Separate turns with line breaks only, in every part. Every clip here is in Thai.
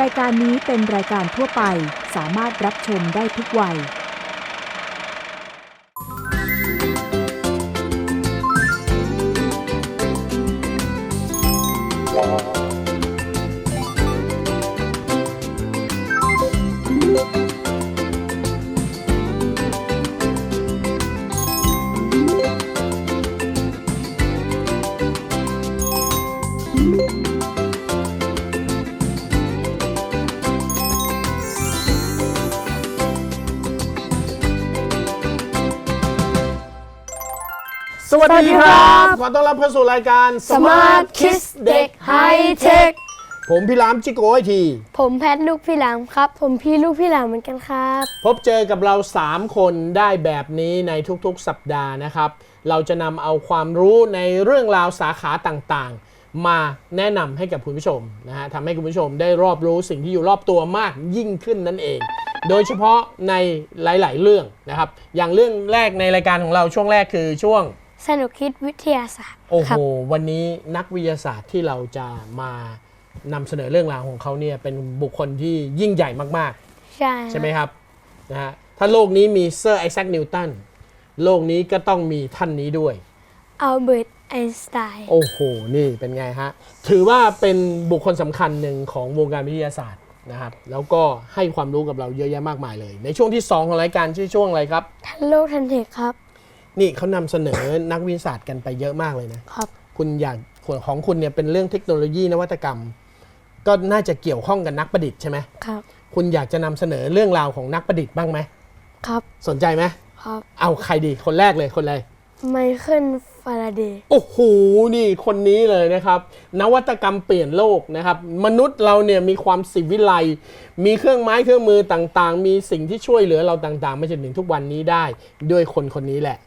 รายการนี้เป็นรายการทั่วไปสามารถรับชมได้ทุกวัย
สวัสดีครับขอต้อนรับเข้าสู่รายการ
Smart Kids เด็กไฮเทค
ผมพี่ล้ำจิโก้ไอที
ผมแพทลูกพี่หลามครับผมพี่ลูกพี่หลามเหมือนกันครับ
พบเจอกับเรา3คนได้แบบนี้ในทุกๆสัปดาห์นะครับเราจะนำเอาความรู้ในเรื่องราวสาขาต่างๆมาแนะนำให้กับคุณผู้ชมนะฮะทำให้คุณผู้ชมได้รอบรู้สิ่งที่อยู่รอบตัวมากยิ่งขึ้นนั่นเองโดยเฉพาะในหลายๆเรื่องนะครับอย่างเรื่องแรกในรายการของเราช่วงแรกคือช่วง
สนุกคิดวิทยาศาสตร์
โอ้โหวันนี้นักวิทยาศาสตร์ที่เราจะมานำเสนอเรื่องราวของเขาเนี่ยเป็นบุคคลที่ยิ่งใหญ่มาก
ๆใช่
ไหมครับนะฮะถ้าโลกนี้มีเซอร์ไอแซคนิวตันโลกนี้ก็ต้องมีท่านนี้ด้วย
อัลเบิร์ตไอน์สไตน์
โอ้โหนี่เป็นไงฮะถือว่าเป็นบุคคลสำคัญหนึ่งของวงการวิทยาศาสตร์นะครับแล้วก็ให้ความรู้กับเราเยอะแยะมากมายเลยในช่วงที่2ของรายการชื่อช่วงอะไรครับ
ทันโลกทันเทคครับ
นี่เขานำเสนอนักวิทยาศาสตร์กันไปเยอะมากเลยนะครับคุณอยากของคุณเนี่ยเป็นเรื่องเทคโนโลยีนวัตกรรมก็น่าจะเกี่ยวข้องกับนักประดิษฐ์ใช่ไหม
ครับ
คุณอยากจะนำเสนอเรื่องราวของนักประดิษฐ์บ้างไหม
ครับ
สนใจไหม
ครับ
เอาใครดีคนแรกเลยคนอะไร
ไมเคิลฟาราเดย์
โอ้โหนี่คนนี้เลยนะครับนวัตกรรมเปลี่ยนโลกนะครับมนุษย์เราเนี่ยมีความศิวิไลมีเครื่องไม้เครื่องมือต่างๆมีสิ่งที่ช่วยเหลือเราต่างๆมาจนถึงทุกวันนี้ได้ด้วยคนนี้แหละ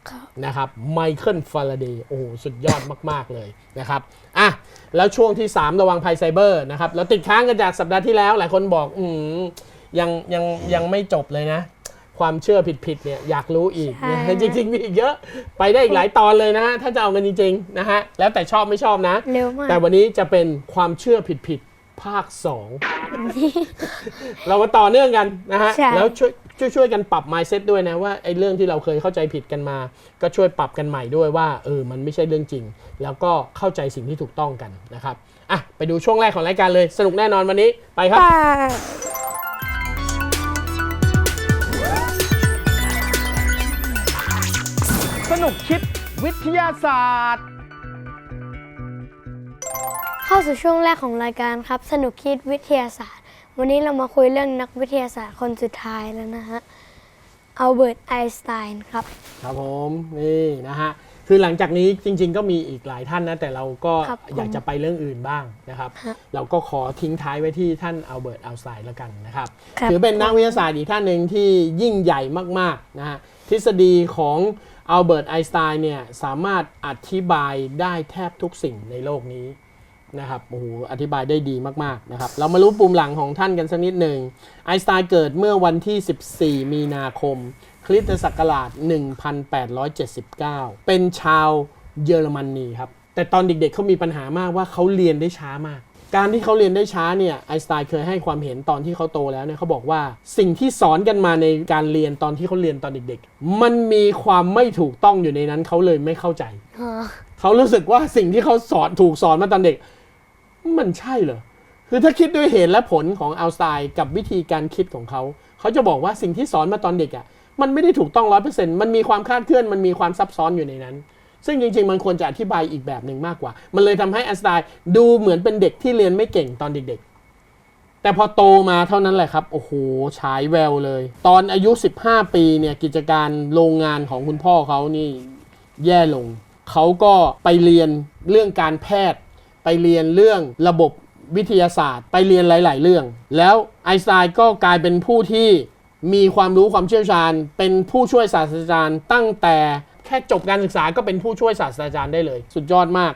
นะครับไมเคิลฟาราเดย์โอ้โหสุดยอดมากๆเลยนะครับอ่ะแล้วช่วงที่3ระวังภัยไซเบอร์นะครับเราติดค้างกันจากสัปดาห์ที่แล้วหลายคนบอกยังไม่จบเลยนะความเชื่อผิดเนี่ยอยากรู้อีกนะจริงๆมีอีกเยอะไปได้อีกหลายตอนเลยนะฮะถ้าจะเอากันจริงๆนะฮะแล้วแต่ชอบไม่ชอบนะแต่วันนี้จะเป็นความเชื่อผิดภาค2เรามาต่อเนื่องกันนะฮะแล้วช่วยกันปรับ mindset ด้วยนะว่าไอ้เรื่องที่เราเคยเข้าใจผิดกันมาก็ช่วยปรับกันใหม่ด้วยว่ามันไม่ใช่เรื่องจริงแล้วก็เข้าใจสิ่งที่ถูกต้องกันนะครับอ่ะไปดูช่วงแรกของรายการเลยสนุกแน่นอนวันนี้ไปครับสนุกคิดวิทยาศาสตร์
เข้าสู่ช่วงแรกของรายการครับสนุกคิดวิทยาศาสตร์วันนี้เรามาคุยเรื่องนักวิทยาศาสตร์คนสุดท้ายแล้วนะฮะอัลเบิร์ตไอน์สไตน์ครับ
ครับผมนี่นะฮะคือหลังจากนี้จริงๆก็มีอีกหลายท่านนะแต่เราก็อยากจะไปเรื่องอื่นบ้างนะครับเราก็ขอทิ้งท้ายไว้ที่ท่านอัลเบิร์ตไอน์สไตน์แล้วกันนะครับถือเป็นนักวิทยาศาสตร์อีกท่านหนึ่งที่ยิ่งใหญ่มากๆนะฮะทฤษฎีของอัลเบิร์ตไอน์สไตน์เนี่ยสามารถอธิบายได้แทบทุกสิ่งในโลกนี้นะครับโอ้โหอธิบายได้ดีมากๆนะครับเรามารู้ปุ่มหลังของท่านกันสักนิดหนึ่งไอน์สไตน์เกิดเมื่อวันที่14มีนาคมคริสตศักราช1879เป็นชาวเยอรมนีครับแต่ตอนเด็กๆเขามีปัญหามากว่าเขาเรียนได้ช้ามากการที่เขาเรียนได้ช้าเนี่ยไอน์สไตน์เคยให้ความเห็นตอนที่เขาโตแล้วเนี่ยเขาบอกว่าสิ่งที่สอนกันมาในการเรียนตอนที่เขาเรียนตอนเด็กๆมันมีความไม่ถูกต้องอยู่ในนั้นเขาเลยไม่เข้าใจเขารู้สึกว่าสิ่งที่เขาถูกสอนมาตอนเด็กมันใช่เหรอคือถ้าคิดด้วยเหตุและผลของไอน์สไตน์กับวิธีการคิดของเขาจะบอกว่าสิ่งที่สอนมาตอนเด็กอ่ะมันไม่ได้ถูกต้อง 100% มันมีความคลาดเคลื่อนมันมีความซับซ้อนอยู่ในนั้นซึ่งจริงๆมันควรจะอธิบายอีกแบบหนึ่งมากกว่ามันเลยทำให้ไอน์สไตน์ดูเหมือนเป็นเด็กที่เรียนไม่เก่งตอนเด็กๆแต่พอโตมาเท่านั้นแหละครับโอ้โหฉายแววเลยตอนอายุ15ปีเนี่ยกิจการโรงงานของคุณพ่อเขานี่แย่ลงเขาก็ไปเรียนเรื่องการแพทย์ไปเรียนเรื่องระบบวิทยาศาสตร์ไปเรียนหลายๆเรื่องแล้วไอน์สไตน์ก็กลายเป็นผู้ที่มีความรู้ความเชี่ยวชาญเป็นผู้ช่วยศาสตราจารย์ตั้งแต่แค่จบการศึกษาก็เป็นผู้ช่วยศาสตราจารย์ได้เลยสุดยอดมาก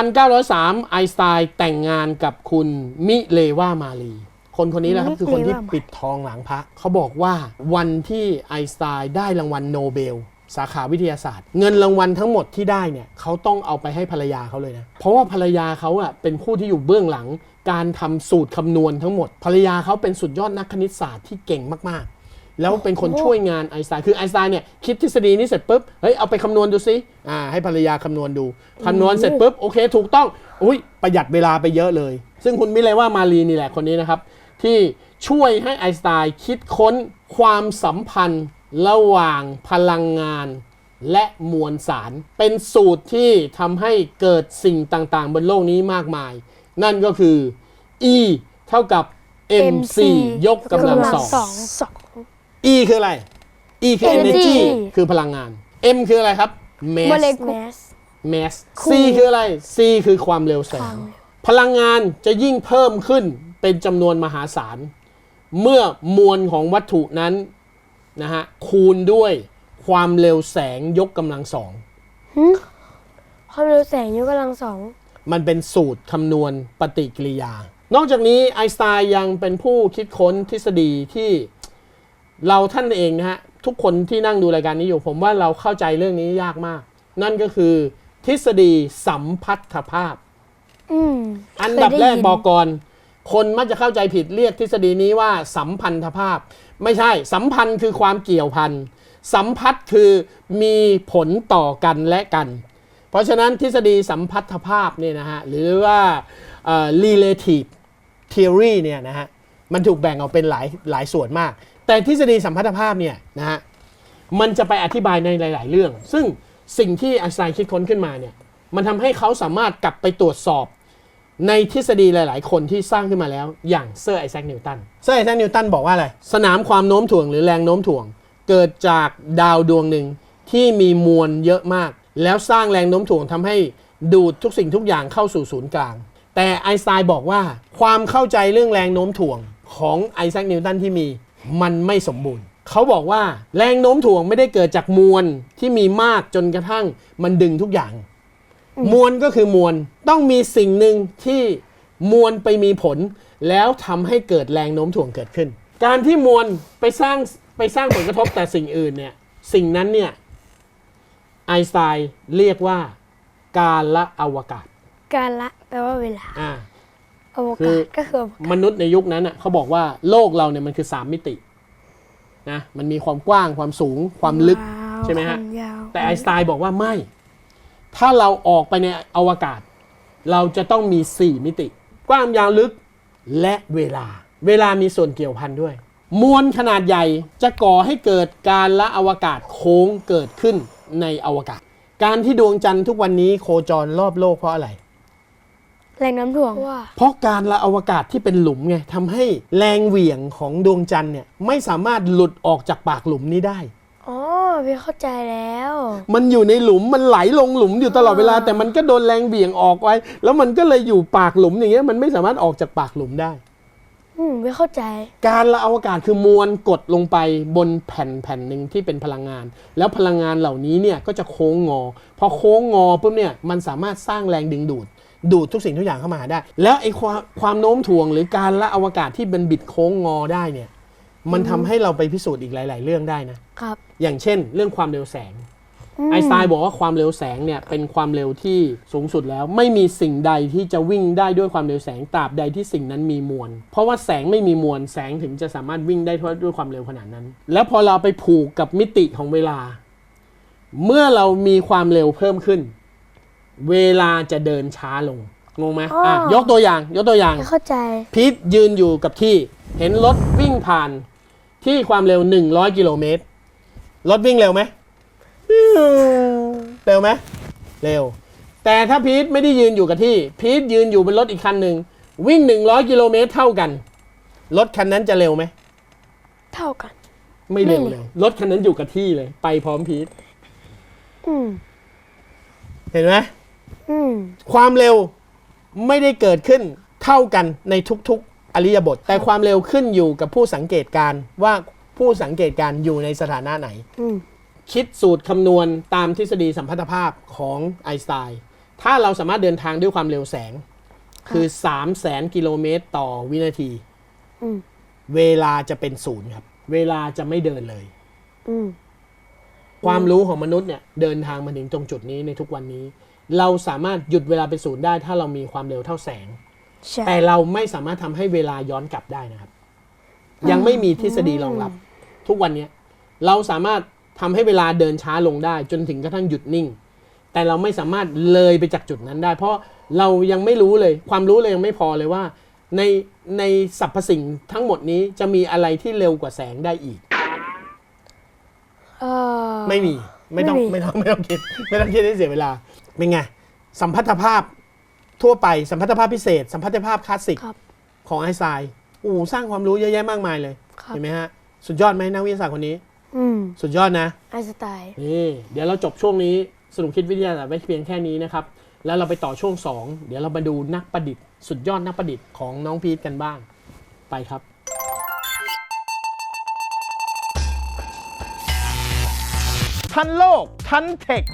1903ไอน์สไตน์แต่งงานกับคุณมิเลวามารีคนนี้แหละครับคือคนที่ปิดทองหลังพระเขาบอกว่าวันที่ไอน์สไตน์ได้รางวัลโนเบล สาขาวิทยาศาสตร์ เงินรางวัลทั้งหมดที่ได้เนี่ยเขาต้องเอาไปให้ภรรยาเขาเลยนะเพราะว่าภรรยาเขาอ่ะเป็นผู้ที่อยู่เบื้องหลังการทำสูตรคำนวณทั้งหมดภรรยาเขาเป็นสุดยอดนักคณิตศาสตร์ที่เก่งมากๆแล้วเป็นคนช่วยงานไอน์สไตน์คือไอน์สไตน์เนี่ยคิดทฤษฎีนี้เสร็จปุ๊บเฮ้ยเอาไปคำนวณดูซิให้ภรรยาคำนวณดูคำนวณเสร็จปุ๊บโอเคถูกต้องอุ้ยประหยัดเวลาไปเยอะเลยซึ่งคุณมิเลยว่ามารีนี่แหละคนนี้นะครับที่ช่วยให้ไอน์สไตน์คิดค้นความสัมพันธ์ระหว่างพลังงานและมวลสารเป็นสูตรที่ทำให้เกิดสิ่งต่างๆบนโลกนี้มากมายนั่นก็คือ E เท่ากับ mc ยกกำลังสอง E คืออะไร E คือ energy คือพลังงาน M คืออะไรครับ mass C คืออะไร C คือความเร็วแสงพลังงานจะยิ่งเพิ่มขึ้นเป็นจำนวนมหาศาลเมื่อมวลของวัตถุนั้นนะฮะคูณด้วยความเร็วแสงยกกำลังสอง
ความเร็วแสงยกกำลังสอง
มันเป็นสูตรคำนวณปฏิกิริยานอกจากนี้ไอน์สไตน์ยังเป็นผู้คิดค้นทฤษฎีที่เราท่านเองนะฮะทุกคนที่นั่งดูรายการนี้อยู่ผมว่าเราเข้าใจเรื่องนี้ยากมากนั่นก็คือทฤษฎีสัมพัทธภาพอันดับแรกบอกก่อนคนมักจะเข้าใจผิดเรียกทฤษฎีนี้ว่าสัมพันธภาพไม่ใช่สัมพันธ์คือความเกี่ยวพันสัมพัทธ์คือมีผลต่อกันและกันเพราะฉะนั้นทฤษฎีสัมพัทธภาพเนี่ยนะฮะหรือว่าrelative theory เนี่ยนะฮะมันถูกแบ่งออกเป็นหลายส่วนมากแต่ทฤษฎีสัมพัทธภาพเนี่ยนะฮะมันจะไปอธิบายในหลายๆเรื่องซึ่งสิ่งที่ไอน์สไตน์คิดค้นขึ้นมาเนี่ยมันทำให้เขาสามารถกลับไปตรวจสอบในทฤษฎีหลายๆคนที่สร้างขึ้นมาแล้วอย่างเซอร์ไอแซคนิวตันบอกว่าอะไรสนามความโน้มถ่วงหรือแรงโน้มถ่วงเกิดจากดาวดวงหนึ่งที่มีมวลเยอะมากแล้วสร้างแรงโน้มถ่วงทำให้ดูดทุกสิ่งทุกอย่างเข้าสู่ศูนย์กลางแต่ไอน์สไตน์บอกว่าความเข้าใจเรื่องแรงโน้มถ่วงของไอแซคนิวตันที่มีมันไม่สมบูรณ์เขาบอกว่าแรงโน้มถ่วงไม่ได้เกิดจากมวลที่มีมากจนกระทั่งมันดึงทุกอย่างมวลก็คือมวลต้องมีสิ่งหนึ่งที่มวลไปมีผลแล้วทำให้เกิดแรงโน้มถ่วงเกิดขึ้นการที่มวลไปสร้างผลกระทบแต่สิ่งอื่นเนี่ยสิ่งนั้นเนี่ยไอน์สไตน์เรียกว่าการละอวกาศ
การละแปลว่าเวลาอวกาศก็คือ
มนุษย์ในยุคนั้นเขาบอกว่าโลกเราเนี่ยมันคือ3มิตินะมันมีความกว้างความสูงความลึกใช่ไหมฮะแต่ไอน์สไตน์บอกว่าไม่ถ้าเราออกไปในอวกาศเราจะต้องมี4มิติกว้างยาวลึกและเวลามีส่วนเกี่ยวพันด้วยมวลขนาดใหญ่จะก่อให้เกิดการละอวกาศโค้งเกิดขึ้นในอวกาศการที่ดวงจันทร์ทุกวันนี้โคจรรอบโลกเพราะอะไร
แรงน้ำถ่วง
เพราะการละอวกาศที่เป็นหลุมไงทำให้แรงเหวี่ยงของดวงจันทร์เนี่ยไม่สามารถหลุดออกจากปากหลุมนี้ได้
อ๋อพี่เข้าใจแล้ว
มันอยู่ในหลุมมันไหลลงหลุมอยู่ตลอดเวลาแต่มันก็โดนแรงเหวี่ยงออกไว้แล้วมันก็เลยอยู่ปากหลุมอย่างเงี้ยมันไม่สามารถออกจากปากหลุมได้
ไม่เข้าใจ
การละอวกาศคือมวลกดลงไปบนแผ่นหนึ่งที่เป็นพลังงานแล้วพลังงานเหล่านี้เนี่ยก็จะโค้งงอพอโค้งงอปุ๊บเนี่ยมันสามารถสร้างแรงดึงดูดทุกสิ่งทุกอย่างเข้ามาได้แล้วไอ้ความโน้มถ่วงหรือการละอวกาศที่เป็นบิดโค้งงอได้เนี่ยมันทำให้เราไปพิสูจน์อีกหลายๆเรื่องได้นะครับอย่างเช่นเรื่องความเร็วแสงไอน์สไตน์บอกว่าความเร็วแสงเนี่ยเป็นความเร็วที่สูงสุดแล้วไม่มีสิ่งใดที่จะวิ่งได้ด้วยความเร็วแสงตราบใดที่สิ่งนั้นมีมวลเพราะว่าแสงไม่มีมวลแสงถึงจะสามารถวิ่งได้ด้วยความเร็วขนาดนั้นแล้วพอเราไปผูกกับมิติของเวลาเมื่อเรามีความเร็วเพิ่มขึ้นเวลาจะเดินช้าลงงงไหมยกตัวอย่าง
เข้าใจ
พีทยืนอยู่กับที่เห็นรถวิ่งผ่านที่ความเร็ว100กิโลเมตรรถวิ่งเร็วไหมเร็วไหมเร็วแต่ถ้าพีทไม่ได้ยืนอยู่กับที่พีทยืนอยู่บนรถอีกคันหนึ่งวิ่ง100กิโลเมตรเท่ากันรถคันนั้นจะเร็วไหม
เท่ากัน
ไม่เร็วเลยรถคันนั้นอยู่กับที่เลยไปพร้อมพีทเห็นไหมความเร็วไม่ได้เกิดขึ้นเท่ากันในทุกๆอริยบทแต่ความเร็วขึ้นอยู่กับผู้สังเกตการว่าผู้สังเกตการอยู่ในสถานะไหนคิดสูตรคำนวณตามทฤษฎีสัมพัทธภาพของไอน์สไตน์ถ้าเราสามารถเดินทางด้วยความเร็วแสงคือ 300,000 กิโลเมตรต่อวินาทีเวลาจะเป็น0ครับเวลาจะไม่เดินเลย ความรู้ของมนุษย์เนี่ยเดินทางมาถึงตรงจุดนี้ในทุกวันนี้ เราสามารถหยุดเวลาเป็นศูนย์ได้ถ้าเรามีความเร็วเท่าแสง
ใช่
แต่เราไม่สามารถทำให้เวลาย้อนกลับได้นะครับ ยังไม่มีทฤษฎีรองรับ ทุกวันนี้เราสามารถทำให้เวลาเดินช้าลงได้จนถึงกระทั่งหยุดนิ่ง แต่เราไม่สามารถเลยไปจากจุดนั้นได้ เพราะเรายังไม่รู้เลย ความรู้เลยยังไม่พอเลยว่าในสรรพสิ่งทั้งหมดนี้จะมีอะไรที่เร็วกว่าแสงได้อีก ไม่มีไม่ต้องคิดไม่ต้องคิดให้เสียเวลาเป็นไงสัมพัทธภาพทั่วไปสัมพัทธภาพพิเศษ สัมพัทธภาพคลาสสิกของไอน์สไตน์สร้างความรู้เยอะแยะมากมายเลยเห็นไหมฮะสุดยอดไหมนักวิทยาศาสตร์คนนี้สุดยอดนะ
ไอน์สไตน์
นี่เดี๋ยวเราจบช่วงนี้สรุปคิดวิทยาศาสตร์ไว้เพียงแค่นี้นะครับแล้วเราไปต่อช่วง2เดี๋ยวเรามาดูนักประดิษฐ์สุดยอดนักประดิษฐ์ของน้องพีทกันบ้างไปครับทันโลกทันเทค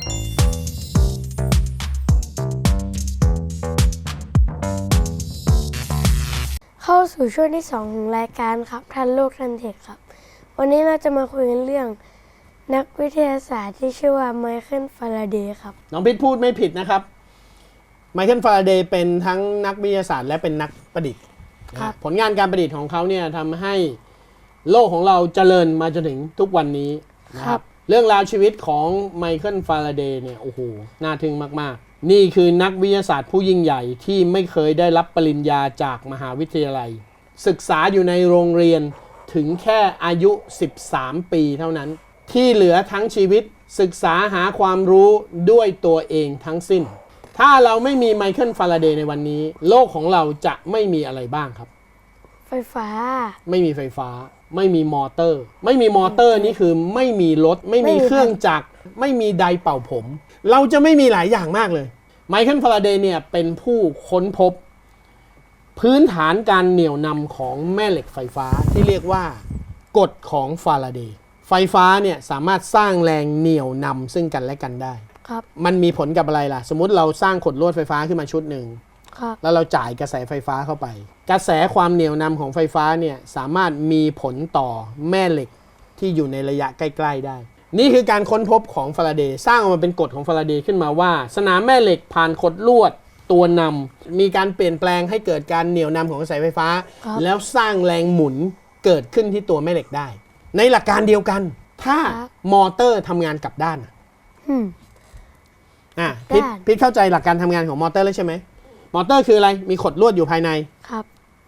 เข้าสู่ช่วงที่2ของรายการครับทันโลกทันเทคครับวันนี้เราจะมาคุยกันเรื่องนักวิทยาศาสตร์ที่ชื่อว่าไมเคิล ฟาราเดย์ครับ
น้องพิษพูดไม่ผิดนะครับไมเคิล ฟาราเดย์เป็นทั้งนักวิทยาศาสตร์และเป็นนักประดิษฐ์ผลงานการประดิษฐ์ของเขาเนี่ยทำให้โลกของเราเจริญมาจนถึงทุกวันนี้นะครับเรื่องราวชีวิตของไมเคิล ฟาราเดย์เนี่ยโอ้โหน่าทึ่งมากๆนี่คือนักวิทยาศาสตร์ผู้ยิ่งใหญ่ที่ไม่เคยได้รับปริญญาจากมหาวิทยาลัยศึกษาอยู่ในโรงเรียนถึงแค่อายุ13 ปีเท่านั้นที่เหลือทั้งชีวิตศึกษาหาความรู้ด้วยตัวเองทั้งสิ้นถ้าเราไม่มีไมเคิล ฟาราเดย์ในวันนี้โลกของเราจะไม่มีอะไรบ้างครับ
ไฟฟ้า
ไม่มีไฟฟ้าไม่มีมอเตอร์ไม่มีมอเตอร์นี่คือไม่มีรถไม่มีเครื่องจักรไม่มีไดร์เป่าผมเราจะไม่มีหลายอย่างมากเลยไมเคิล ฟาราเดย์เนี่ยเป็นผู้ค้นพบพื้นฐานการเหนี่ยวนำของแม่เหล็กไฟฟ้าที่เรียกว่ากฎของฟาราเดย์ไฟฟ้าเนี่ยสามารถสร้างแรงเหนี่ยวนำซึ่งกันและกันได้
ครับ
มันมีผลกับอะไรล่ะสมมุติเราสร้างขดลวดไฟฟ้าขึ้นมาชุดหนึ่งแล้วเราจ่ายกระแสไฟฟ้าเข้าไปกระแสความเหนี่ยวนำของไฟฟ้าเนี่ยสามารถมีผลต่อแม่เหล็กที่อยู่ในระยะใกล้ๆได้นี่คือการค้นพบของฟาราเดย์สร้างออกมาเป็นกฎของฟาราเดย์ขึ้นมาว่าสนามแม่เหล็กผ่านขดลวดตัวนำมีการเปลี่ยนแปลงให้เกิดการเหนี่ยวนำของกระแสไฟฟ้าแล้วสร้างแรงหมุนเกิดขึ้นที่ตัวแม่เหล็กได้ในหลักการเดียวกันถ้ามอเตอร์ทำงานกลับด้านพี่เข้าใจหลักการทำงานของมอเตอร์แล้วใช่ไหมมอเตอร์คืออะไรมีขดลวดอยู่ภายใน
ครับ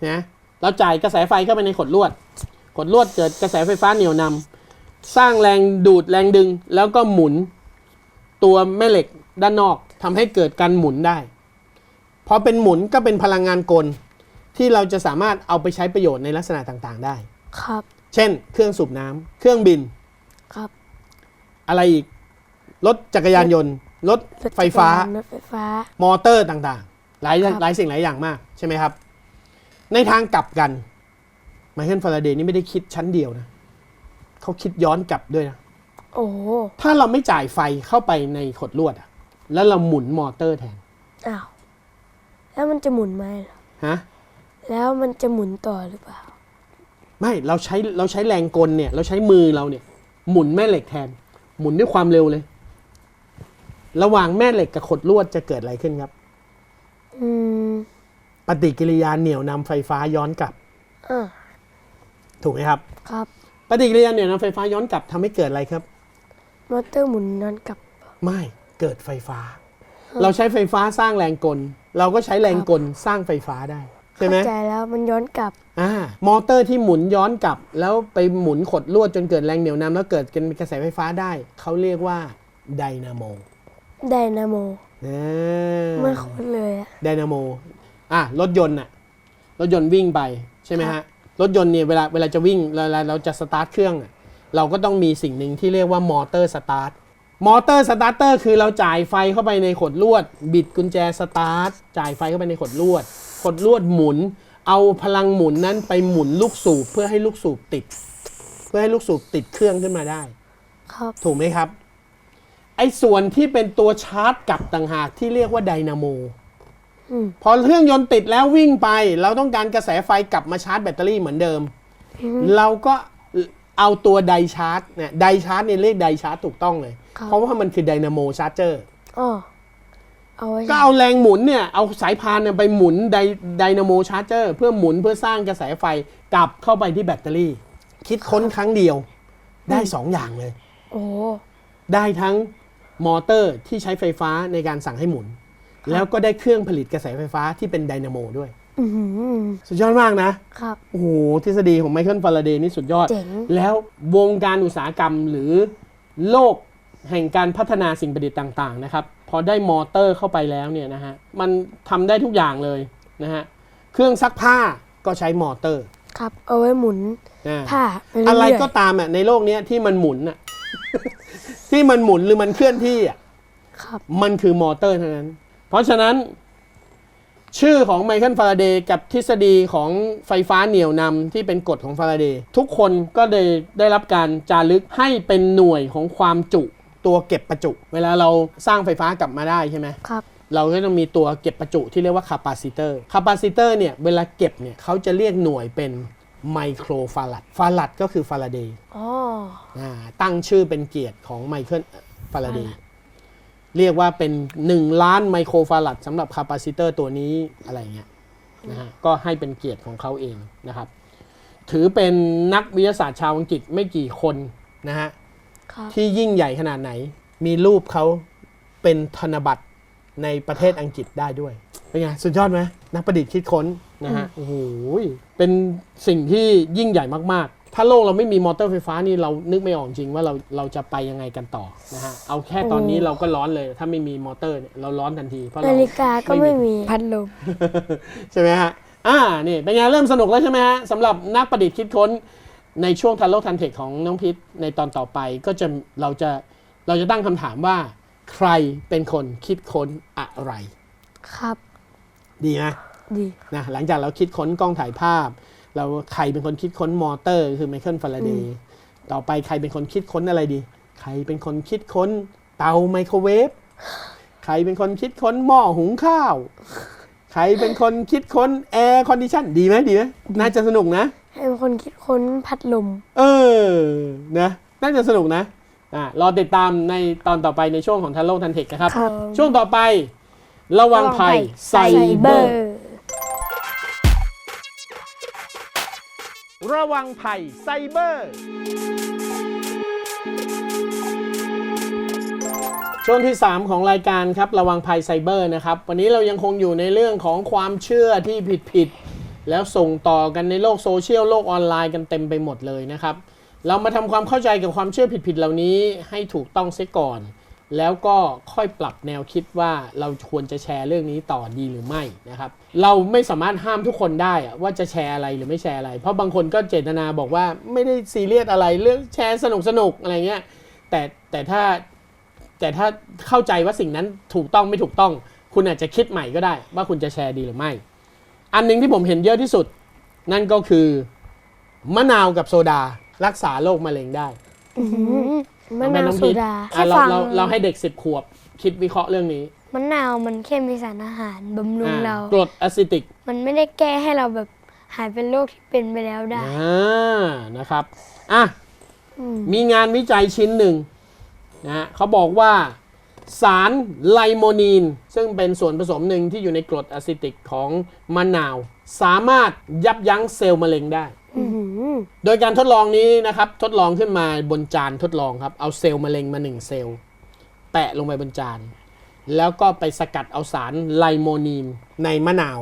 นะเราจ่ายกระแสไฟเข้าไปในขดลวดเกิดกระแสไฟฟ้าเหนี่ยวนำสร้างแรงดูดแรงดึงแล้วก็หมุนตัวแม่เหล็กด้านนอกทำให้เกิดการหมุนได้พอเป็นหมุนก็เป็นพลังงานกลที่เราจะสามารถเอาไปใช้ประโยชน์ในลักษณะต่างๆได้
ครับ
เช่นเครื่องสูบน้ำเครื่องบิน
ครับ
อะไรอีกรถจักรยานยนต์รถไฟฟ้ามอเตอร์ต่างๆหลายสิ่งหลายอย่างมากใช่ไหมครับในทางกลับกันไมเคิล ฟาราเดย์นี่ไม่ได้คิดชั้นเดียวนะเขาคิดย้อนกลับด้วยนะ
โอ้
ถ้าเราไม่จ่ายไฟเข้าไปในขดลวดแล้วเราหมุนมอเตอร์แทน
อ้าวแล้วมันจะหมุนไหมล่ะ
ฮะ
แล้วมันจะหมุนต่อหรือเปล่า
ไม่เราใช้แรงกลเนี่ยเราใช้มือเราเนี่ยหมุนแม่เหล็กแทนหมุนด้วยความเร็วเลยระหว่างแม่เหล็กกับขดลวดจะเกิดอะไรขึ้นครับปฏิกิริยาเหนี่ยวนำไฟฟ้าย้อนกลับถูกไหมครับ
ครับ
ปฏิกิริยาเหนี่ยวนำไฟฟ้าย้อนกลับทำให้เกิดอะไรครับ
มอเตอร์หมุนย้อนกลับ
ไม่เกิดไฟฟ้าเราใช้ไฟฟ้าสร้างแรงกลเราก็ใช้แรงกลสร้างไฟฟ้าได้ใช่ไหม
เข้าใจแล้วมันย้อนกลับ
มอเตอร์ที่หมุนย้อนกลับแล้วไปหมุนขดลวดจนเกิดแรงเหนี่ยวนำแล้วเกิดเป็นกระแสไฟฟ้าได้เขาเรียกว่าไดนาโม
ไม่คุ้นเลย
ไดนาโมรถยนต์วิ่งไปใช่ไหมฮะรถยนต์เนี่ยเวลาจะวิ่งเราจะสตาร์ทเครื่องเราก็ต้องมีสิ่งหนึ่งที่เรียกว่ามอเตอร์สตาร์ทคือเราจ่ายไฟเข้าไปในขดลวดบิดกุญแจสตาร์ทจ่ายไฟเข้าไปในขดลวดหมุนเอาพลังหมุนนั้นไปหมุนลูกสูบเพื่อให้ลูกสูบติดเครื่องขึ้นมาได้
ครับ
ถูกไหมครับไอ้ส่วนที่เป็นตัวชาร์จกลับต่างหากที่เรียกว่าไดนาโมพอเครื่องยนต์ติดแล้ววิ่งไปเราต้องการกระแสไฟกลับมาชาร์จแบตเตอรี่เหมือนเดิมเราก็ เอาตัวไดชาร์จเนี่ยไดชาร์จเนี่ยเรียกไดชาร์จถูกต้องเลย
ครับ
เพราะว่ามันคือไดนาโมชาร์เจอร์
อ๋อเอาไว้
ก็เอาแรงหมุนเนี่ยเอาสายพานเนี่ยไปหมุนไดนาโมชาร์เจอร์เพื่อหมุนเพื่อสร้างกระแสไฟกลับเข้าไปที่แบตเตอรี่ คิดค้นครั้งเดียวได้ 2 อย่างเลย
โอ้
ได้ทั้งมอเตอร์ที่ใช้ไฟฟ้าในการสั่งให้หมุน แล้วก็ได้เครื่องผลิตกระแสไฟฟ้าที่เป็นไดนาโมด้วย
อื้อหือ
สุดยอดมากนะ
ครับ
โอ้โหทฤษฎีของไมเคิลฟาราเดย์นี่สุดยอด
เจ๋ง
แล้ววงการอุตสาหกรรมหรือโลกแห่งการพัฒนาสิ่งประดิษฐ์ต่างๆนะครับพอได้มอเตอร์เข้าไปแล้วเนี่ยนะฮะมันทำได้ทุกอย่างเลยนะฮะเครื่องซักผ้าก็ใช้มอเตอร์
ครับ เอาไว้หมุน
อ่า
ผ้าปเยๆ
อะไรก็ตามอ่ะในโลกเนี้ยที่มันหมุนอ่ะ ที่มันหมุนหรือมันเคลื่อนที่อ่ะ
ครับ
มันคือมอเตอร์เท่านั้น เพราะฉะนั้น ชื่อของไมเคิลฟาราเดย์กับทฤษฎีของไฟฟ้าเหนี่ยวนำที่เป็นกฎของฟาราเดย์ทุกคนก็ได้รับการจารึกให้เป็นหน่วยของความจุตัวเก็บประจุ เวลาเราสร้างไฟฟ้ากลับมาได้ใช่ไหม
ครับ
เราก็ต้องมีตัวเก็บประจุที่เรียกว่าคาปาซิเตอร์คาปาซิเตอร์เนี่ยเวลาเก็บเนี่ยเขาจะเรียกหน่วยเป็นไมโครฟารัดฟารัดก็คือฟาราเดย์
อ๋อ
ตั้งชื่อเป็นเกียรติของไมเคิลฟาราเดย์เรียกว่าเป็น1 ล้านไมโครฟารัดสำหรับคาปาซิเตอร์ตัวนี้อะไรเงี้ยนะฮะก็ให้เป็นเกียรติของเขาเองนะครับถือเป็นนักวิทยาศาสตร์ชาวอังกฤษไม่กี่คนนะฮะ
ครับ
ที่ยิ่งใหญ่ขนาดไหนมีรูปเขาเป็นธนบัตรในประเทศอังกฤษได้ด้วยเป็นไงสุดยอดไหมนักประดิษฐ์คิดค้นนะฮะโอ้โหเป็นสิ่งที่ยิ่งใหญ่มากๆถ้าโลกเราไม่มีมอเตอร์ไฟฟ้านี่เรานึกไม่ออกจริงว่าเราจะไปยังไงกันต่อนะฮะเอาแค่ตอนนี้เราก็ร้อนเลยถ้าไม่มีมอเตอร์เนี่ยเราร้อนทันทีเพราะเรา
นาฬิกาก็ไม่มีพัดลม
ใช่ไหมฮะนี่เป็นไงเริ่มสนุกแล้วใช่ไหมฮะสำหรับนักประดิษฐ์คิดค้นในช่วงทันโลกทันเทคของน้องพิษในตอนต่อไปก็จะเราจะตั้งคำถามว่าใครเป็นคนคิดค้นอะไร
ครับ
ดีไหม
ดี
นะหลังจากเราคิดค้นกล้องถ่ายภาพเราใครเป็นคนคิดค้นมอเตอร์คือไมเคิลฟาราเดย์ต่อไปใครเป็นคนคิดค้นอะไรดีใครเป็นคนคิดค้นเตาไมโครเวฟใครเป็นคนคิดค้นหม้อหุงข้าวใครเป็นคนคิดค้นแอร์คอนดิชันดีไหมน่าจะสนุกนะ
ให้เป็นคนคิดค้นพัดลม
นะน่าจะสนุกนะรอติดตามในตอนต่อไปในช่วงของทันโลกทันเทคนะครับ
ครับ
ช่วงต่อไประวังภัยไซเบอร์ ระวังภัยไซเบอร์ ช่วงที่ 3 ของรายการครับระวังภัยไซเบอร์นะครับวันนี้เรายังคงอยู่ในเรื่องของความเชื่อที่ผิดๆแล้วส่งต่อกันในโลกโซเชียลโลกออนไลน์กันเต็มไปหมดเลยนะครับเรามาทำความเข้าใจกับความเชื่อผิดๆเหล่านี้ให้ถูกต้องเสียก่อนแล้วก็ค่อยปรับแนวคิดว่าเราควรจะแชร์เรื่องนี้ต่อดีหรือไม่นะครับเราไม่สามารถห้ามทุกคนได้ว่าจะแชร์อะไรหรือไม่แชร์อะไรเพราะบางคนก็เจตนาบอกว่าไม่ได้ซีเรียสอะไรเรื่องแชร์สนุกอะไรเงี้ยแต่ถ้าเข้าใจว่าสิ่งนั้นถูกต้องไม่ถูกต้องคุณอาจจะคิดใหม่ก็ได้ว่าคุณจะแชร์ดีหรือไม่อันนึงที่ผมเห็นเยอะที่สุดนั่นก็คือมะนาวกับโซดารักษาโรคมะเร็งได้
มะนาวโซดา
แค่ฟังเราให้เด็ก10 ขวบคิดวิเคราะห์เรื่องนี้
มะนาวมันแค่มีสารอาหารบำรุงเรา
กรดอะซิติก
มันไม่ได้แก้ให้เราแบบหายเป็นโรคที่เป็นไปแล้วได้
นะครับมีงานวิจัยชิ้นหนึ่งนะเขาบอกว่าสารไลโมนีนซึ่งเป็นส่วนผสมหนึ่งที่อยู่ในกรดอะซิติกของมะนาวสามารถยับยั้งเซลล์มะเร็งได้โดยการทดลองนี้นะครับทดลองขึ้นมาบนจานทดลองครับเอาเซลล์มะเร็งมา1 เซลล์แปะลงไปบนจานแล้วก็ไปสกัดเอาสารไลโมนีนในมะนาว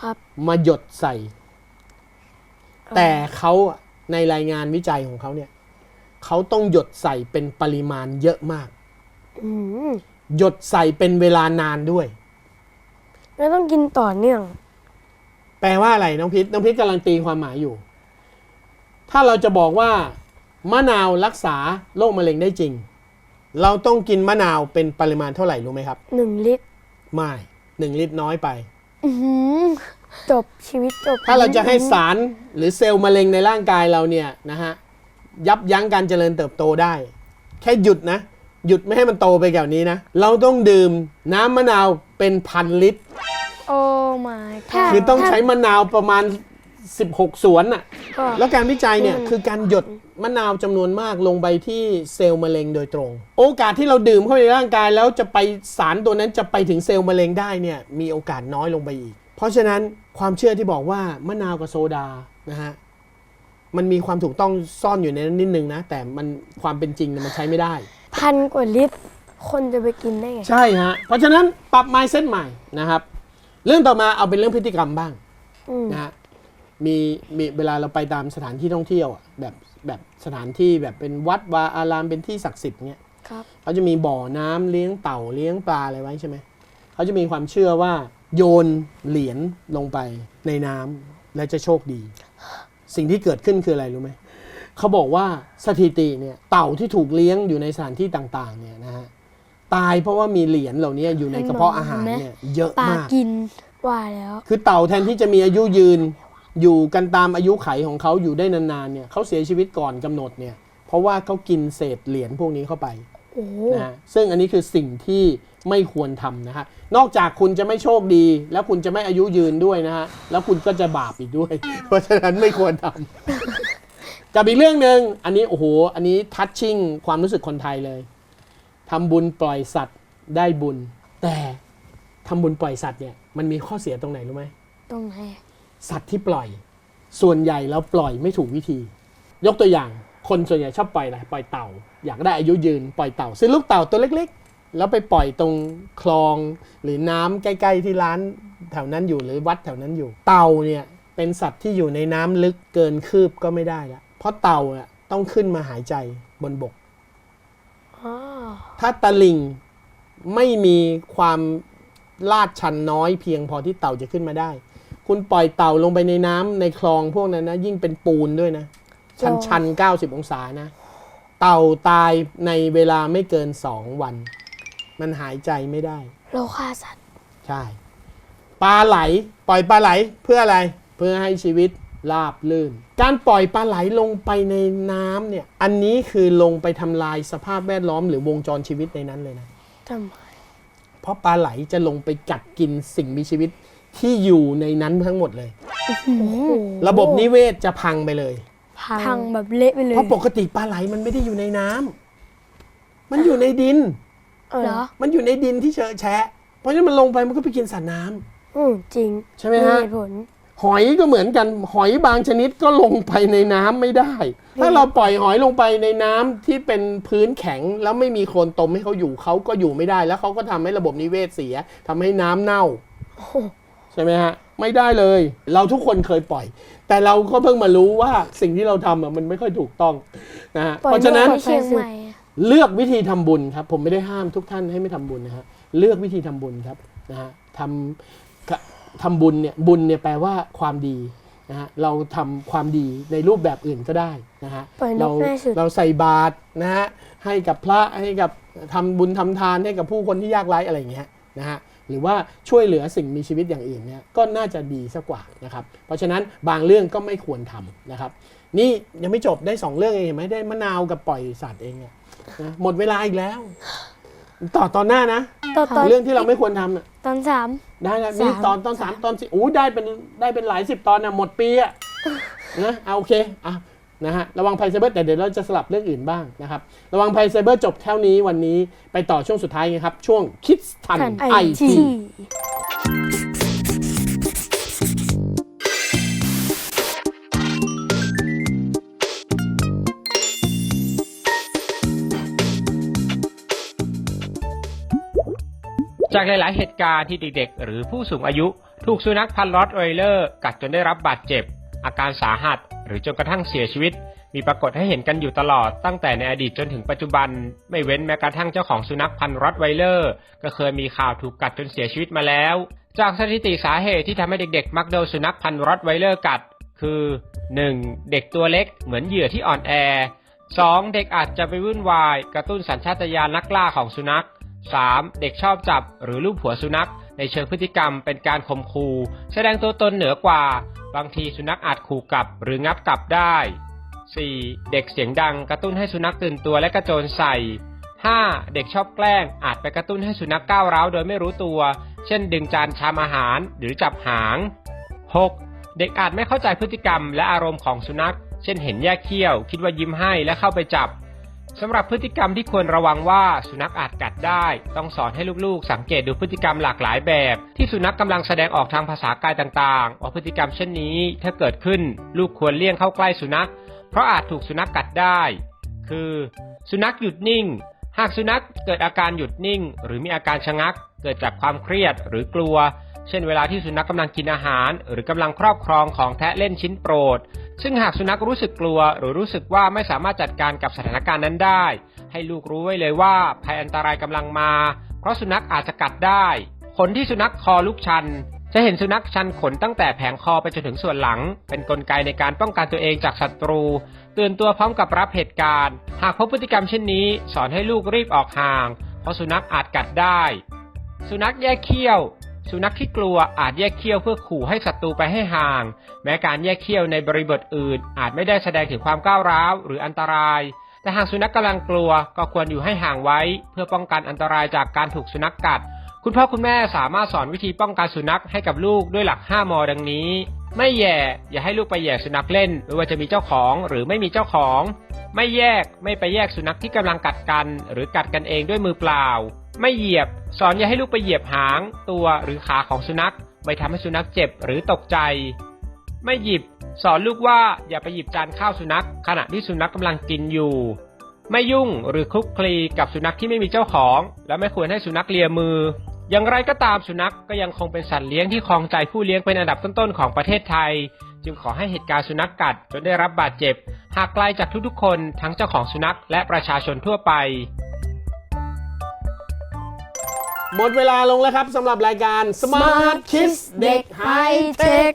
ครับ
มาหยดใส่แต่เขาในรายงานวิจัยของเขาเนี่ยเขาต้องหยดใส่เป็นปริมาณเยอะมากหยดใส่เป็นเวลานานด้วย
แล้วต้องกินต่อเนื่อง
แปลว่าอะไรน้องพิษกำลังตีความหมายอยู่ ถ้าเราจะบอกว่ามะนาวรักษาโรคมะเร็งได้จริงเราต้องกินมะนาวเป็นปริมาณเท่าไหร่รู้ไหมครับ
1 ลิตร
ไม่1 ลิตรน้อยไป
จบชีวิตจบ
ถ้าเราจะให้สารหรือเซลล์มะเร็งในร่างกายเราเนี่ยนะฮะยับยั้งการเจริญเติบโตได้แค่หยุดไม่ให้มันโตไปแบบนี้นะเราต้องดื่มน้ำมะนาวเป็น1,000 ลิตร
โอ้ my god
คือต้องใช้มะนาวประมาณ 16 สวนน่ะ
ก็
แล้วการวิจัยเนี่ยคือการหยดมะนาวจำนวนมากลงไปที่เซลล์มะเร็งโดยตรง โอกาสที่เราดื่มเข้าไปในร่างกายแล้วจะไปสารตัวนั้นจะไปถึงเซลล์มะเร็งได้เนี่ยมีโอกาสน้อยลงไปอีก เพราะฉะนั้นความเชื่อที่บอกว่ามะนาวกับโซดานะฮะมันมีความถูกต้องซ่อนอยู่ในนั้นนิดนึงนะแต่มันความเป็นจริงเนี่ยมันใช้ไม่ได้
1,000 กว่าลิตร คนจะไปกินได้ไง
ใช่ฮะเพราะฉะนั้นปรับ mindset ใหม่นะครับเรื่องต่อมาเอาเป็นเรื่องพฤติกรรมบ้าง นะฮะมีเวลาเราไปตามสถานที่ท่องเที่ยวอะแบบสถานที่แบบเป็นวัดวาอารามเป็นที่ศักดิ์สิทธิ์เงี้ย
ครับ
เขาจะมีบ่อน้ำเลี้ยงเต่าเลี้ยงปลาอะไรไว้ใช่ไหมเขาจะมีความเชื่อว่าโยนเหรียญลงไปในน้ำแล้วจะโชคดี สิ่งที่เกิดขึ้นคืออะไรรู้ไหมเขาบอกว่าสถิติเนี่ยเต่าที่ถูกเลี้ยงอยู่ในสถานที่ต่างๆเนี่ยนะฮะตายเพราะว่ามีเหรียญเหล่านี้อยู่ในกระเพาะอาหารเนี่ยเยอะ
ปลาม
าก
กินว่าแล้ว
คือเต่าแทนที่จะมีอายุยืนอยู่กันตามอายุไขของเขาอยู่ได้นานๆเนี่ยเขาเสียชีวิตก่อนกำหนดเนี่ยเพราะว่าเขากินเศษเหรียญพวกนี้เข้าไป
โอ้
นะฮะซึ่งอันนี้คือสิ่งที่ไม่ควรทำนะฮะนอกจากคุณจะไม่โชคดีแล้วคุณจะไม่อายุยืนด้วยนะฮะแล้วคุณก็จะบาปอีกด้วย เพราะฉะนั้นไม่ควรทำ กับอีกเรื่องหนึ่งอันนี้โอ้โหอันนี้ทัชชิ่งความรู้สึกคนไทยเลยทำบุญปล่อยสัตว์ได้บุญแต่ทำบุญปล่อยสัตว์เนี่ยมันมีข้อเสียตรงไหนรู้ไหม
ตรงไหน
สัตว์ที่ปล่อยส่วนใหญ่แล้วปล่อยไม่ถูกวิธี ยกตัวอย่างคนส่วนใหญ่ชอบปล่อยอะไรปล่อยเต่าอยากได้อายุยืนปล่อยเต่าซื้อลูกเต่าตัวเล็กๆแล้วไปปล่อยตรงคลองหรือน้ำใกล้ๆที่ร้านแถวนั้นอยู่หรือวัดแถวนั้นอยู่เต่าเนี่ยเป็นสัตว์ที่อยู่ในน้ำลึกเกินคืบก็ไม่ได้แล้วเพราะเต่าเนี่ยต้องขึ้นมาหายใจบนบก
อ๋อ
ถ้าตะลิ่งไม่มีความลาดชันน้อยเพียงพอที่เต่าจะขึ้นมาได้ คุณปล่อยเต่าลงไปในน้ำในคลองพวกนั้นนะยิ่งเป็นปูนด้วยนะชัน90 องศานะเต่าตายในเวลาไม่เกิน2 วัน มันหายใจไม่ได้
โลฆ่าสัตว์
ใช่ปลาไหลปล่อยปลาไหลเพื่ออะไรเพื่อให้ชีวิตราบลื่น การปล่อยปลาไหลลงไปในน้ำเนี่ยอันนี้คือลงไปทำลายสภาพแวดล้อมหรือวงจรชีวิตในนั้นเลยนะ
ทำไม
เพราะปลาไหลจะลงไปกัดกินสิ่งมีชีวิตที่อยู่ในนั้นทั้งหมดเลย ระบบนิเวศจะพังไปเลย
พังแบบเละไปเลย
เพราะปกติปลาไหลมันไม่ได้อยู่ในน้ำมันอยู่ในดิน
เหรอ
มันอยู่ในดินที่เชอะแฉะเพราะฉะนั้นมันลงไปมันก็ไปกินสัตว์น้ำ
จริง
ใช่ไหมฮะ
เหตุผล
หอยก็เหมือนกันหอยบางชนิดก็ลงไปในน้ำไม่ได้ ถ้าเราปล่อยหอยลงไปในน้ำที่เป็นพื้นแข็งแล้วไม่มีโคลนตมให้เขาอยู่เขาก็อยู่ไม่ได้แล้วเขาก็ทำให้ระบบนิเวศเสียทำให้น้ำเน่าใช่ไหมฮะไม่ได้เลย เราทุกคนเคยปล่อย แต่เราก็เพิ่งมารู้ว่าสิ่งที่เราทำมันไม่ค่อยถูกต้องนะฮะ
ปล่อย
เพราะฉะนั้น
เชียงใหม่
เลือกวิธีทำบุญครับผมไม่ได้ห้ามทุกท่านให้ไม่ทำบุญนะฮะเลือกวิธีทำบุญครับนะฮะทำบุญเนี่ยบุญเนี่ยแปลว่าความดีนะฮะเราทำความดีในรูปแบบอื่นก็ได้นะฮะ
ปล่อยน
เรา
กแม่สุด
เราใส่บาตรนะฮะให้กับพระให้กับทำบุญทำทานให้กับผู้คนที่ยากไร้อะไรอย่างเงี้ยนะฮะหรือว่าช่วยเหลือสิ่งมีชีวิตอย่างอื่นเนี่ยก็น่าจะดีสักกว่านะครับเพราะฉะนั้นบางเรื่องก็ไม่ควรทำนะครับนี่ยังไม่จบได้2เรื่องเองเห็นไหมได้มะนาวกับปล่อยสัตว์เองอะนะหมดเวลาอีกแล้วต่อตอนหน้านะ
ตอน
เรื่องที่เราไม่ควรทำน่ะ
ตอน
ได้นะนี่ตอน3ตอน4อู้ได้เป็นหลาย10 ตอนนะหมดปีอะนะเอาโอเคอ่ะนะฮะระวังภัยไซเบอร์แต่เดี๋ยวเราจะสลับเรื่องอื่นบ้างนะครับระวังภัยไซเบอร์จบเท่านี้วันนี้ไปต่อช่วงสุดท้ายกันครับช่วงคิดทัน
3
ไอ
IT
ที
จากหลายๆเหตุการณ์ที่เด็กๆหรือผู้สูงอายุถูกสุนัขพันธุ์รอตไวเลอร์กัดจนได้รับบาดเจ็บอาการสาหัสหรือจนกระทั่งเสียชีวิตมีปรากฏให้เห็นกันอยู่ตลอดตั้งแต่ในอดีตจนถึงปัจจุบันไม่เว้นแม้กระทั่งเจ้าของสุนัขพันธุ์รอตไวเลอร์ก็เคยมีข่าวถูกกัดจนเสียชีวิตมาแล้วจากสถิติสาเหตุที่ทำให้เด็กๆมักโดนสุนัขพันธุ์รอตไวเลอร์กัดคือ 1. เด็กตัวเล็กเหมือนเหยื่อที่อ่อนแอ 2. เด็กอาจจะไปวุ่นวายกระตุ้นสัญชาตญาณนักล่าของสุนัข 3. เด็กชอบจับหรือลูบหัวสุนัขในเชิงพฤติกรรมเป็นการข่มขู่แสดงตัวตนเหนือกว่าบางทีสุนัขอาจขู่กลับหรืองับกลับได้ 4. เด็กเสียงดังกระตุ้นให้สุนัขตื่นตัวและกระโจนใส่ 5. เด็กชอบแกล้งอาจไปกระตุ้นให้สุนัขก้าวร้าวโดยไม่รู้ตัวเช่นดึงจานชามอาหารหรือจับหาง 6. เด็กอาจไม่เข้าใจพฤติกรรมและอารมณ์ของสุนัขเช่นเห็นแยกเขี้ยวคิดว่ายิ้มให้และเข้าไปจับสำหรับพฤติกรรมที่ควรระวังว่าสุนัขอาจกัดได้ต้องสอนให้ลูกๆสังเกตดูพฤติกรรมหลากหลายแบบที่สุนัขกำลังแสดงออกทางภาษากายต่างๆว่าพฤติกรรมเช่นนี้ถ้าเกิดขึ้นลูกควรเลี่ยงเข้าใกล้สุนัขเพราะอาจถูกสุนัขกัดได้คือสุนัขหยุดนิ่งหากสุนัขเกิดอาการหยุดนิ่งหรือมีอาการชะงักเกิดจากความเครียดหรือกลัวเช่นเวลาที่สุนัขกำลังกินอาหารหรือกำลังครอบครองของแทะเล่นชิ้นโปรดซึ่งหากสุนัขรู้สึกกลัวหรือรู้สึกว่าไม่สามารถจัดการกับสถานการณ์นั้นได้ให้ลูกรู้ไว้เลยว่าภัยอันตรายกำลังมาเพราะสุนัขอาจจะกัดได้ขนที่สุนัขคอลุกชันจะเห็นสุนัขชันขนตั้งแต่แผงคอไปจนถึงส่วนหลังเป็นกลไกในการป้องกันตัวเองจากศัตรูตื่นตัวพร้อมกับรับเหตุการณ์หากพบพฤติกรรมเช่นนี้สอนให้ลูกรีบออกห่างเพราะสุนัขอาจกัดได้สุนัขแยกเขี้ยวสุนัขที่กลัวอาจแยกเขี้ยวเพื่อขู่ให้ศัตรูไปให้ห่างแม้การแยกเขี้ยวในบริบทอื่นอาจไม่ได้แสดงถึงความก้าวร้าวหรืออันตรายแต่หากสุนัขกำลังกลัวก็ควรอยู่ให้ห่างไว้เพื่อป้องกันอันตรายจากการถูกสุนัขกัดคุณพ่อคุณแม่สามารถสอนวิธีป้องกันสุนัขให้กับลูกด้วยหลัก 5 ม.ดังนี้ไม่แย่อย่าให้ลูกไปแย่สุนัขเล่นไม่ว่าจะมีเจ้าของหรือไม่มีเจ้าของไม่แยกไม่ไปแยกสุนัขที่กำลังกัดกันหรือกัดกันเองด้วยมือเปล่าไม่เหยียบสอนอย่าให้ลูกไปเหยียบหางตัวหรือขาของสุนัขไม่ทำให้สุนัขเจ็บหรือตกใจไม่หยิบสอนลูกว่าอย่าไปหยิบจานข้าวสุนัขขณะที่สุนัขกำลังกินอยู่ไม่ยุ่งหรือคลุกคลีกับสุนัขที่ไม่มีเจ้าของและไม่ควรให้สุนัขเลียมืออย่างไรก็ตามสุนัขก็ยังคงเป็นสัตว์เลี้ยงที่ครองใจผู้เลี้ยงเป็นอันดับต้นๆของประเทศไทยจึงขอให้เหตุการณ์สุนัขกัดจนได้รับบาดเจ็บหากไกลจากทุกๆคนทั้งเจ้าของสุนัขและประชาชนทั่วไป
หมดเวลาลงแล้วครับสำหรับรายการ Smart Kids เด็กไฮเทค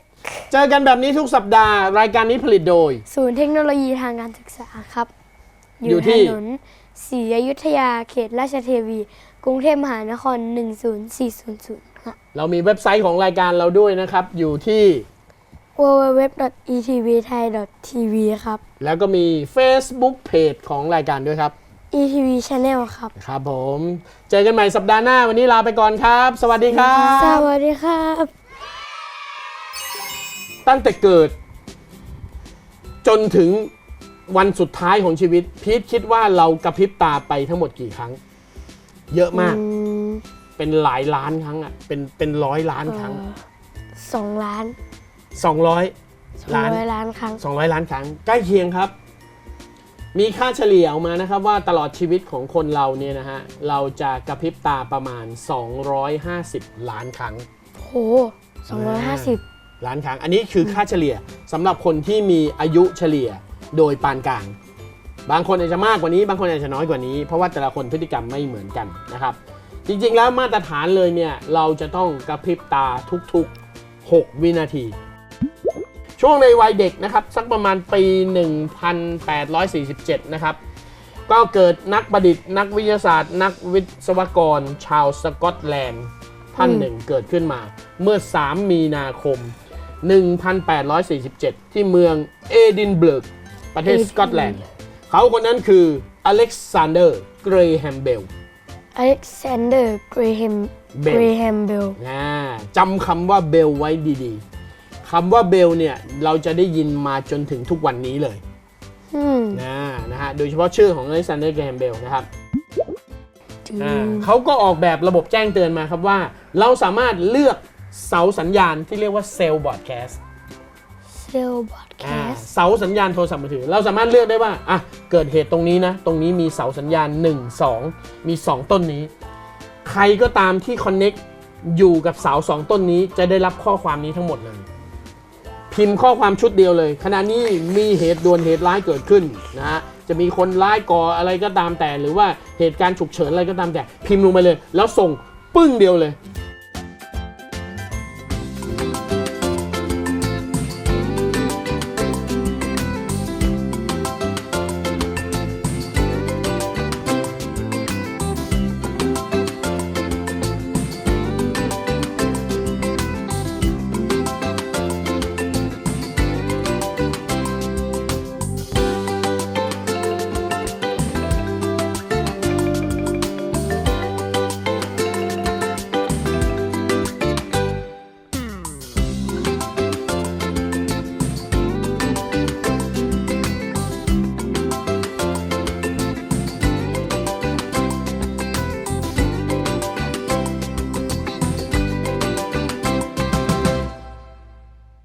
เจอกันแบบนี้ทุกสัปดาห์รายการนี้ผลิตโดย
ศูนย์เทคโนโลยีทางการศึกษาครับอยู่ถนนศรีอยุธยาเขตราชเทวีกรุงเทพมหานคร10400ครับ
เรามีเว็บไซต์ของรายการเราด้วยนะครับอยู่ที่
www.etvthai.tv ครับ
แล้วก็มี Facebook Page ของรายการด้วยครับ
ETV Channel ครับ
ครับผมเจอกันใหม่สัปดาห์หน้าวันนี้ลาไปก่อนครับสวัสดีครับ
สวัสดีครับ
ตั้งแต่เกิดจนถึงวันสุดท้ายของชีวิตพีทคิดว่าเรากระพริบตาไปทั้งหมดกี่ครั้งเยอะมากเป็นหลายล้านครั้งอ่ะเป็น100 ล้านครั้ง
2 ล้าน
200
ล้านครั้ง
200 ล้านครั้งใกล้เคียงครับมีค่าเฉลี่ยออกมานะครับว่าตลอดชีวิตของคนเราเนี่ยนะฮะเราจะกระพริบตาประมาณ250 ล้านครั้ง
โห250
ล้านครั้งอันนี้คือค่าเฉลี่ยสำหรับคนที่มีอายุเฉลี่ยโดยปานกลางบางคนอาจจะมากกว่านี้บางคนอาจจะน้อยกว่านี้เพราะว่าแต่ละคนพฤติกรรมไม่เหมือนกันนะครับจริงๆแล้วมาตรฐานเลยเนี่ยเราจะต้องกระพริบตาทุกๆ6 วินาทีช่วงในวัยเด็กนะครับสักประมาณปี 1847 นะครับก็เกิดนักประดิษฐ์นักวิทยาศาสตร์นักวิศวกรชาวสกอตแลนด์ท่านหนึ่งเกิดขึ้นมาเมื่อ3 มีนาคม 1847 ที่เมืองเอดินเบิร์กประเทศสกอตแลนด์เขาคนนั้นคืออเล็กซานเดอร์เกรแฮมเบลจำคำว่าเบลไว้ดีๆคำว่าเบลเนี่ยเราจะได้ยินมาจนถึงทุกวันนี้เลยนะฮะโดยเฉพาะชื่อของอเล็กซานเดอร์เกรแฮมเบลนะครับเขาก็ออกแบบระบบแจ้งเตือนมาครับว่าเราสามารถเลือกเสาสัญญาณที่เรียกว่าเซลล์บอร์ดแคสต์เสาสัญญาณโทรศัพท์มือถือเราสามารถเลือกได้ว่าเกิดเหตุตรงนี้นะตรงนี้มีเสาสัญญาณ1 2มี2ต้นนี้ใครก็ตามที่คอนเน็กอยู่กับเสา2ต้นนี้จะได้รับข้อความนี้ทั้งหมดเลยพิมพ์ข้อความชุดเดียวเลยขณะนี้มีเหตุด่วนเหตุร้ายเกิดขึ้นนะฮะจะมีคนร้ายก่ออะไรก็ตามแต่หรือว่าเหตุการณ์ฉุกเฉินอะไรก็ตามแต่พิมพ์ลงไปเลยแล้วส่งปึ้งเดียวเลย